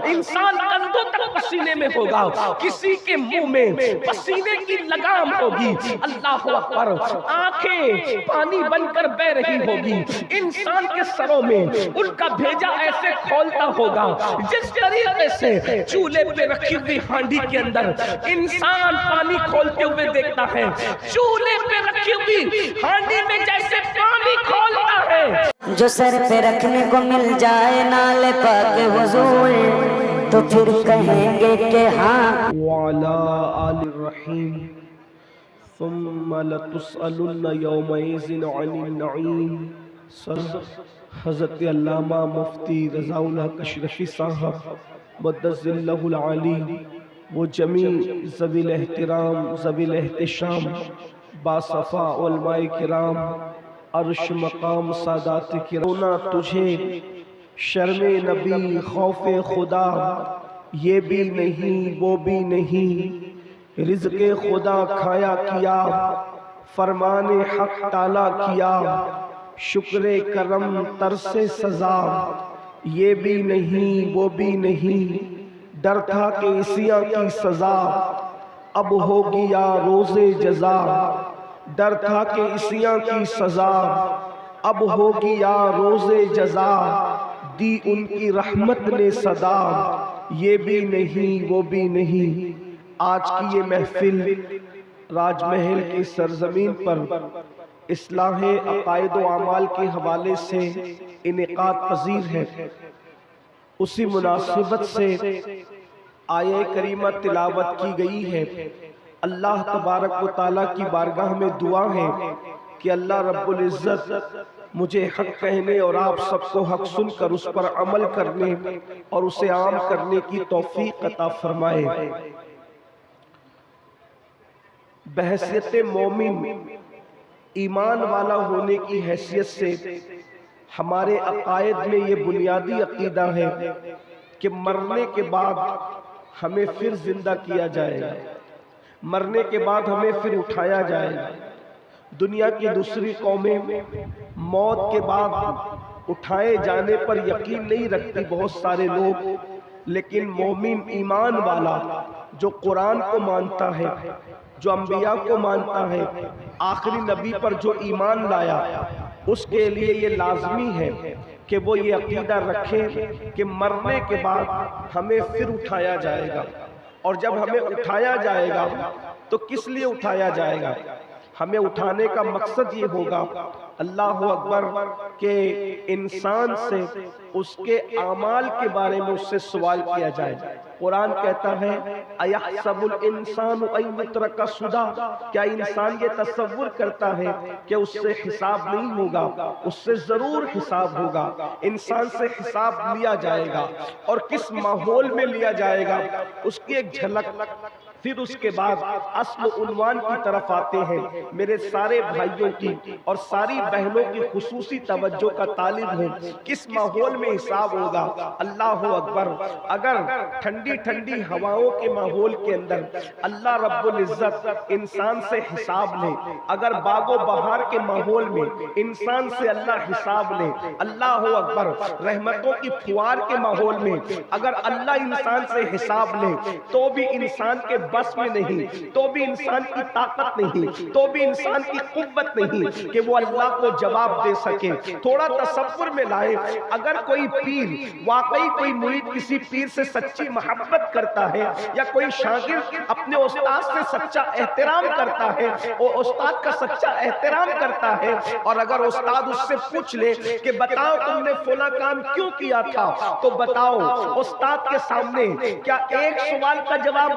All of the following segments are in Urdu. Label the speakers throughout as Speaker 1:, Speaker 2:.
Speaker 1: انسان کندھوں تک پسینے میں ہوگا، کسی کے منہ میں پسینے کی لگام ہوگی، اللہ اکبر، آنکھیں پانی بن کر بہ رہی ہوگی، انسان کے سروں میں ان کا بھیجا ایسے کھولتا ہوگا جس طریقے سے چولہے پہ رکھی ہوئی ہانڈی کے اندر انسان پانی کھولتے ہوئے دیکھتا ہے، چولہے پہ رکھی ہوئی ہانڈی میں جیسے پانی کھولتا ہے،
Speaker 2: جو سر پہ رکھنے کو مل جائے نالے پاک حضور تو پھر کہیں گے کہ ہاں
Speaker 1: وعلا آل الرحیم ثم لتسألن یومئذ عن النعیم۔ حضرت علامہ مفتی رضا الحق اشرفی صاحب مدظ اللہ العالی، وہ جمیع ذوی الاحترام ذوی الاحتشام باصفا علماء کرام، عرش مقام سادات کرام، رونا تجھے شرم نبی خوف خدا، یہ بھی نہیں وہ بھی نہیں، رزق خدا کھایا کیا، فرمان حق تالا کیا، شکر کرم ترس سزا، یہ بھی نہیں وہ بھی نہیں، ڈر تھا کہ عصیاں کی سزا اب ہوگی یا روز جزا، ڈر تھا کہ عصیاں کی سزا اب ہوگی یا روز جزا، دی ان کی رحمت نے صدا، یہ بھی نہیں وہ بھی نہیں۔ آج کی یہ محفل راج محل کی سرزمین پر اصلاح عقائد و اعمال کے حوالے سے انعقاد پذیر ہے، اسی مناسبت سے آیہ کریمہ تلاوت کی گئی ہے۔ اللہ تبارک و تعالیٰ کی بارگاہ میں دعا ہے کہ اللہ رب العزت مجھے حق کہنے اور آپ سب کو حق سن کر اس پر عمل کرنے اور اسے عام کرنے کی توفیق عطا فرمائے۔ بحیثیت مومن، ایمان والا ہونے کی حیثیت سے ہمارے عقائد میں یہ بنیادی عقیدہ ہے کہ مرنے کے بعد ہمیں پھر زندہ کیا جائے گا، مرنے کے بعد ہمیں پھر اٹھایا جائے گا۔ دنیا کی دوسری قومیں موت کے بعد اٹھائے جانے پر یقین نہیں رکھتی بہت سارے لوگ، لیکن مومن ایمان والا جو قرآن کو مانتا ہے، جو انبیاء کو مانتا ہے، آخری نبی پر جو ایمان لایا، اس کے لیے یہ لازمی ہے کہ وہ یہ عقیدہ رکھے کہ مرنے کے بعد ہمیں پھر اٹھایا جائے گا، اور جب ہمیں اٹھایا جائے گا تو کس لیے اٹھایا جائے گا؟ ہمیں اٹھانے کا مقصد یہ ہوگا، اللہ اکبر، کہ انسان سے اس کے اعمال کے بارے میں اس سے سوال کیا جائے۔ قرآن کہتا ہے اَيَحْسَبُ الْإِنسَانُ أَن يُتْرَكَ سُدًى، کیا انسان یہ تصور کرتا ہے کہ اس سے حساب نہیں ہوگا؟ اس سے ضرور حساب ہوگا، انسان سے حساب لیا جائے گا، اور کس ماحول میں لیا جائے گا اس کی ایک جھلک۔ پھر اس کے بعد اصل عنوان کی طرف آتے ہیں۔ میرے سارے بھائیوں کی اور ساری بہنوں کی خصوصی توجہ کا طالب ہوں، کس ماحول میں حساب ہوگا؟ اللہ اکبر، اگر ٹھنڈی ٹھنڈی ہواؤں کے ماحول کے اندر اللہ رب العزت انسان سے حساب لے، اگر باغ و بہار کے ماحول میں انسان سے اللہ حساب لے، اللہ اکبر، رحمتوں کی پھوار کے ماحول میں اگر اللہ انسان سے حساب لے تو بھی انسان کے بس میں نہیں، تو بھی انسان کی طاقت نہیں، تو بھی انسان کی قوت نہیں کہ وہ اللہ کو جواب دے سکے۔ تھوڑا تصور میں لائے، اگر کوئی پیر، واقعی کوئی مرید کسی پیر سے سچی محبت کرتا ہے، یا کوئی شاگرد اپنے استاد سے سچا احترام کرتا ہے، وہ استاد کا سچا احترام کرتا ہے، اور اگر استاد اس سے پوچھ لے کہ بتاؤ تم نے فلاں کام کیوں کیا تھا، تو بتاؤ استاد کے سامنے کیا ایک سوال کا جواب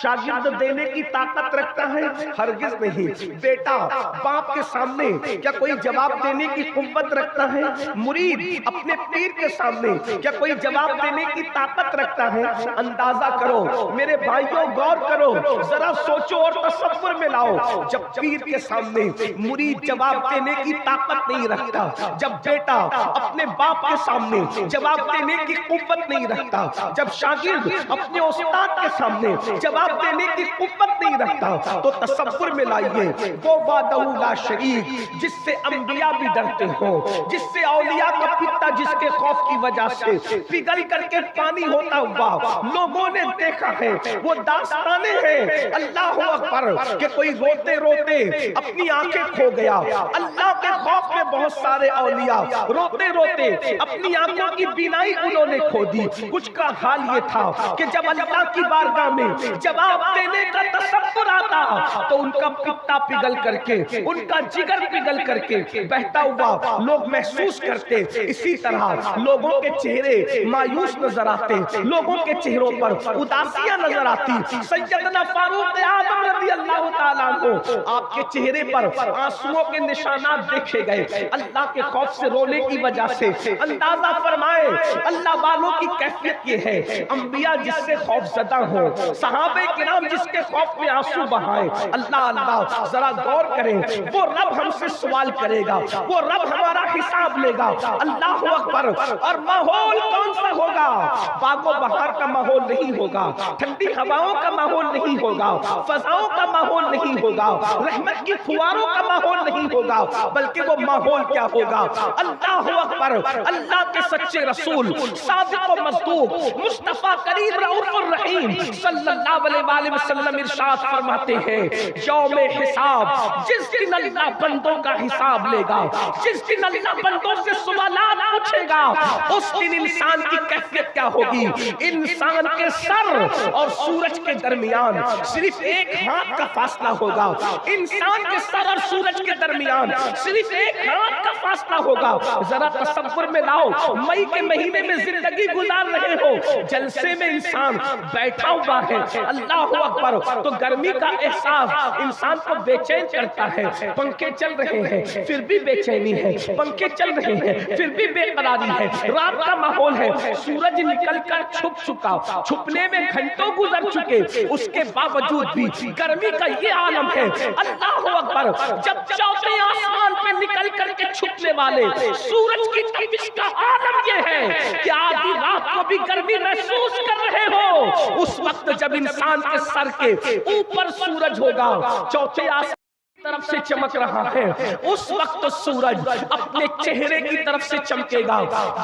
Speaker 1: شاگرد دینے کی طاقت رکھتا ہے؟ ہرگز نہیں۔ بیٹا باپ کے سامنے کیا کوئی جواب دینے کی قوت رکھتا ہے؟ مرید اپنے پیر کے سامنے کیا کوئی جواب دینے کی طاقت رکھتا ہے؟ اندازہ کرو میرے بھائیوں، غور کرو، ذرا سوچو اور تصور میں لاؤ، جب پیر کے سامنے مرید جواب دینے کی طاقت نہیں رکھتا، جب بیٹا اپنے باپ کے سامنے جواب دینے کی قوت نہیں رکھتا، جب شاگرد اپنے استاد کے سامنے جواب دینے کی قوت نہیں رکھتا تو تصور میں لائیے وہ وحدہ لا شریک جس سے انبیاء بھی ڈرتے ہوں، جس سے اولیاء کا پتا جس کے خوف کی وجہ سے پگھل کر کے پانی ہوتا ہوا لوگوں نے دیکھا ہے، وہ داستانیں ہیں اللہ اکبر کہ کوئی روتے روتے اپنی آنکھیں کھو گیا، اللہ کے خوف میں بہت سارے اولیاء روتے روتے اپنی آنکھوں کی بینائی انہوں نے کھو دی۔ کچھ کا حال یہ تھا کہ جب اللہ کی بارگاہ میں جواب دینے کا تصور آتا تو ان کا پتا پگھل کر کے، ان کا جگر پگھل کر کے بہتا ہوا لوگ محسوس کرتے۔ اسی طرح لوگوں کے چہرے مایوس نظر آتے، لوگوں کے چہروں پر اداسیاں نظر آتی۔ سیدنا فاروق اعظم رضی اللہ تعالیٰ عنہ آپ کے چہرے پر آنسوؤں کے نشانات دیکھے گئے، اللہ کے خوف سے رونے کی وجہ سے۔ اندازہ فرمائے اللہ والوں کی کیفیت یہ ہے، انبیاء جس سے خوف زدہ ہوں، صحابہ کرام جس کے خوف میں آنسو بہائے۔ اللہ اللہ ذرا غور کریں، وہ رب ہم سے سوال کرے گا، وہ رب ہمارا حساب لے گا۔ اللہ اکبر۔ اور ماحول کون سا ہوگا؟ باغ و بہار کا ماحول نہیں ہوگا، ٹھنڈی ہواؤں کا ماحول نہیں ہوگا، فضاؤں کا ماحول نہیں ہوگا، رحمت کی فواروں کا ماحول نہیں ہوگا، بلکہ وہ ماحول کیا ہوگا؟ اللہ اکبر۔ اللہ کے سچے رسول صادق و مصدوق مصطفیٰ کریم رؤوف الرحیم صلی اللہ علیہ وآلہ وسلم ارشاد فرماتے ہیں یوم حساب، جس دن اللہ بندوں کا حساب لے گا، جس دن اللہ بندوں سے سوالات پوچھے گا، اس دن انسان کی کیفیت کیا ہوگی؟ انسان کے سر اور سورج کے درمیان صرف ایک ہاتھ کا فاصلہ ہوگا، انسان کے سر اور سورج کے درمیان صرف ایک ہاتھ کا فاصلہ ہوگا۔ ذرا تصور میں لاؤ، مئی کے مہینے میں زندگی گزار رہے ہو، جلسے میں انسان بیٹھا ہوا ہے، اللہ اکبر، تو گرمی کا احساس انسان کو بے چین کرتا ہے۔ پنکھے چل رہے ہیں پھر بھی بے چینی ہے، پنکھے چل رہے ہیں پھر بھی بے قراری ہے، رات کا ماحول ہے، سورج نکل کر چھپ چکا، چھپنے میں گھنٹوں گزر چکے، اس کے باوجود بھی گرمی کا یہ عالم ہے۔ اللہ اکبر۔ جب چوتھے آسمان پہ نکل کر کے چھپنے والے سورج کی تپش کا عالم یہ ہے کہ آدھی رات کو بھی گرمی محسوس کر رہے ہو، اس وقت جب انسان کے سر کے اوپر سورج ہوگا، چوتھے آسمان طرف سے چمک رہا ہے، اس وقت سورج اپنے چہرے کی طرف سے چمکے گا۔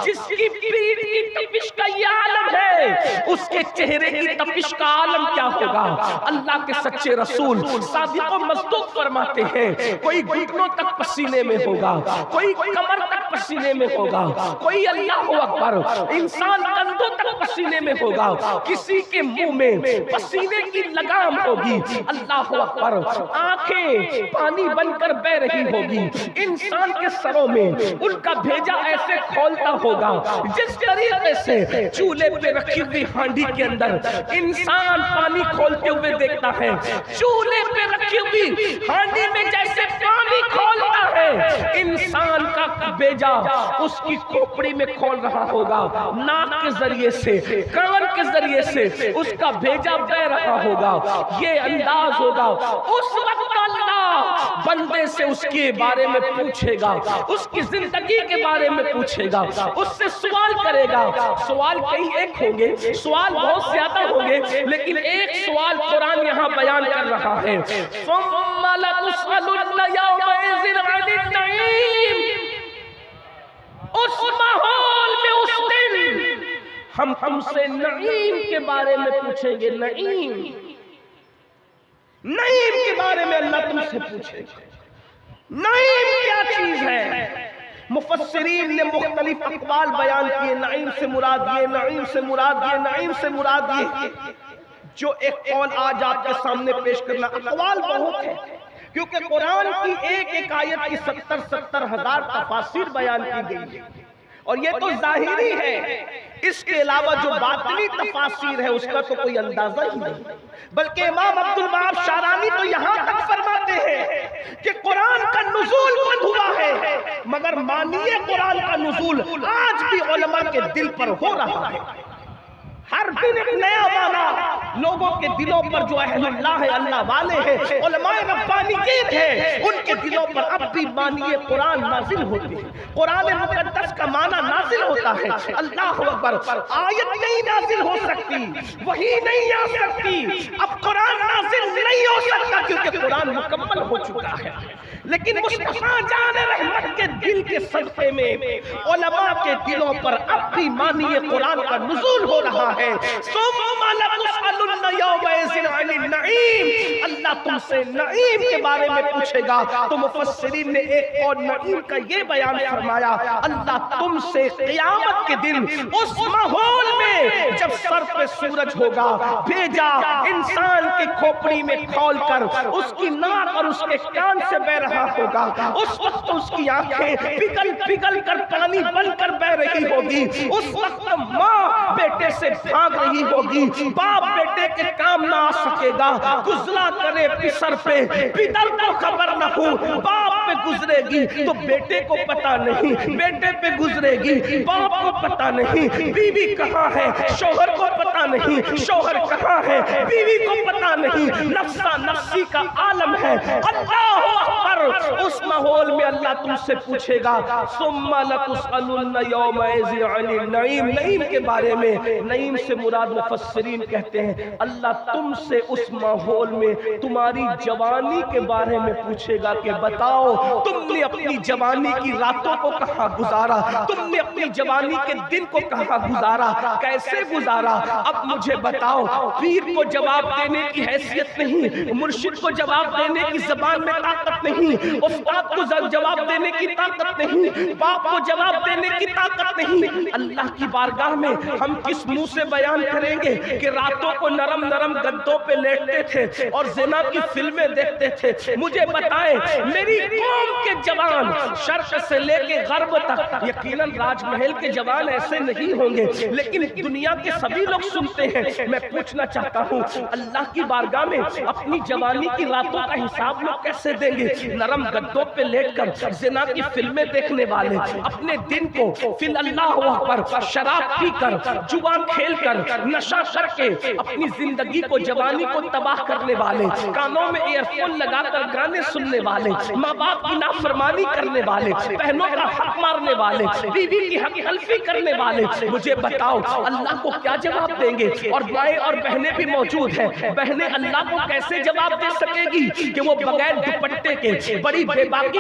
Speaker 1: جس کی پیٹھ کی تپش کا یہ عالم ہے، اس کے چہرے کی تپش کا عالم کیا ہوگا؟ اللہ کے سچے رسول صادق و مصدوق فرماتے ہیں کوئی گھٹنوں تک پسینے میں ہوگا، کوئی کمر تک پسینے میں ہوگا، کوئی اللہ اکبر انسان کندھوں تک پسینے میں ہوگا، کسی کے منہ میں پسینے کی لگام ہوگی، اللہ اکبر، آنکھیں پانی بن کر بہ رہی ہوگی، انسان کے سروں میں ان کا بھیجا ایسے کھولتا ہوگا جس طریقے سے چولہے پہ رکھی ہوئی ہانڈی کے اندر انسان پانی کھولتے ہوئے دیکھتا ہے، چولہے پہ رکھی ہوئی ہانڈی میں جیسے پانی کھولتا ہے، انسان کا بھیجا اس کی کھوپڑی میں کھول رہا ہوگا، ناک کے ذریعے سے، کان کے ذریعے سے اس کا بھیجا بہ رہا ہوگا۔ یہ انداز ہوگا، اس وقت اللہ بندے سے اس کے بارے میں پوچھے گا، اس کی زندگی کے بارے میں پوچھے گا، اس سے سوال کرے گا۔ سوال کئی ایک ہوں گے، سوال بہت زیادہ ہوں گے، لیکن ایک سوال قرآن یہاں بیان کر رہا ہے، ثُمَّ لَتُسْأَلُنَّ يَوْمَئِذٍ عَنِ النَّعِيمِ۔ اس ماحول میں اس دن ہم سے نعیم کے بارے میں پوچھیں گے، نعیم کے بارے میں اللہ تم سے پوچھے گا، نعیم کیا چیز ہے؟ مفسرین نے مختلف اقوال بیان کیے، نعیم سے مراد یہ، نعیم سے مراد یہ، نعیم سے مراد یہ۔ جو ایک قول آج آپ کے سامنے پیش کرنا، اقوال بہت ہیں کیونکہ قرآن کی ایک ایک آیت کی 70 ہزار تفاسیر بیان کی گئی ہے، اور یہ تو ظاہری ہے، اس کے علاوہ جو باطنی تفاسیر ہے اس کا تو کوئی اندازہ ہی نہیں۔ بلکہ امام عبدالوہاب شارانی تو یہاں تک فرماتے ہیں کہ قرآن کا نزول بند ہوا ہے، مگر معنی قرآن کا نزول آج بھی علماء کے دل پر ہو رہا ہے۔ ہر دن ایک نیا معنی لوگوں کے دلوں پر، جو اہل اللہ ہے، اللہ والے ہیں، علماء ربانیین ہیں، ان کے دلوں پر اب بھی معنی قرآن نازل ہوتی ہے، قرآن مقدس کا معنی نازل ہوتا ہے۔ اللہ اکبر، آیت نہیں نازل ہو سکتی سکتی، وہی نہیں آ سکتی، اب قرآن نازل نہیں ہو سکتا کیونکہ قرآن مکمل ہو چکا ہے۔ لیکن مصطفیٰ جان رحمت کے دل کے صدقے میں علماء کے دلوں پر اب بھی معنی قرآن کا نزول ہو رہا ہے۔ ثم لتسألن یومئذ عن النعیم، اللہ تم سے نعیم کے بارے میں پوچھے گا۔ تو مفسرین نے ایک اور نعیم کا یہ بیان فرمایا، اللہ تم سے قیامت کے دن اس ماحول میں جب سر پہ سورج ہوگا بھیجا انسان کی کھوپڑی میں کھول کر اس کی ناک اور اس کے کان سے بہ رہا ہوگا، اس وقت اس کی آنکھیں پگھل پگھل کر پانی بن کر بہ رہی ہوگی، اس وقت ماں بیٹے سے بھاگ رہی ہوگی، باپ بیٹے کے کام نہ آ سکے گا، گزرا کرے پسر پہ، پدر کو خبر نہ ہو، باپ پہ گزرے گی تو بیٹے کو پتا نہیں، بیٹے پہ گزرے گی باپ کو پتا نہیں، بیوی کہاں ہے شوہر کو پتا نہیں، شوہر کہاں ہے بیوی کو پتا نہیں، نفسا نفسی کا عالم ہے۔ اللہ اکبر، اس ماحول میں اللہ تم سے پوچھے گا ثم لتسألن یومئذ عن النعیم، نعیم کے بارے میں، نعیم سے مراد مفسرین کہتے ہیں اللہ تم سے اس ماحول میں تمہاری جوانی کے بارے میں پوچھے گا کہ بتاؤ تم نے اپنی جوانی کی راتوں کو کہاں گزارا، تم نے اپنی جوانی کے دن کو کہاں گزارا، کیسے گزارا۔ اب مجھے بتاؤ، پیر کو جواب دینے کی حیثیت نہیں، مرشد کو جواب دینے کی زبان میں طاقت نہیں، استاد کو جواب دینے کی طاقت نہیں، باپ کو جواب دینے کی طاقت نہیں، اللہ کی بارگاہ میں ہم کس منہ سے بیان کریں گے کہ راتوں کو نرم نرم گدوں پہ لیٹتے تھے اور زنا کی فلمیں دیکھتے تھے۔ مجھے بتائیں میری قوم کے جوان شرق سے لے کے غرب تک، یقیناً راج محل کے جوان ایسے نہیں ہوں گے لیکن دنیا کے سبھی لوگ سنتے ہیں، میں پوچھنا چاہتا ہوں اللہ کی بارگاہ میں اپنی جوانی کی راتوں کا حساب لوگ کیسے دیں گے؟ نرم گدوں پہ لیٹ کر زنا کی فلمیں دیکھنے والے، اپنے دن کو فی اللہ اکبر شراب پی کر، جوا کھیل کر، نشہ کر کے اپنی زندگی کو جوانی کو تباہ کرنے والے، کانوں میں ایئر فون لگا کر گانے سننے والے، ماں باپ کی نافرمانی کرنے والے، بہنوں کا حق مارنے والے، بیوی کی حق تلفی کرنے والے، مجھے بتاؤ اللہ کو کیا جواب دیں گے؟ اور مائیں اور بہنیں بھی موجود ہیں، بہنیں اللہ کو کیسے جواب دے سکے گی کہ وہ بغیر دوپٹے کے بڑی بے باکی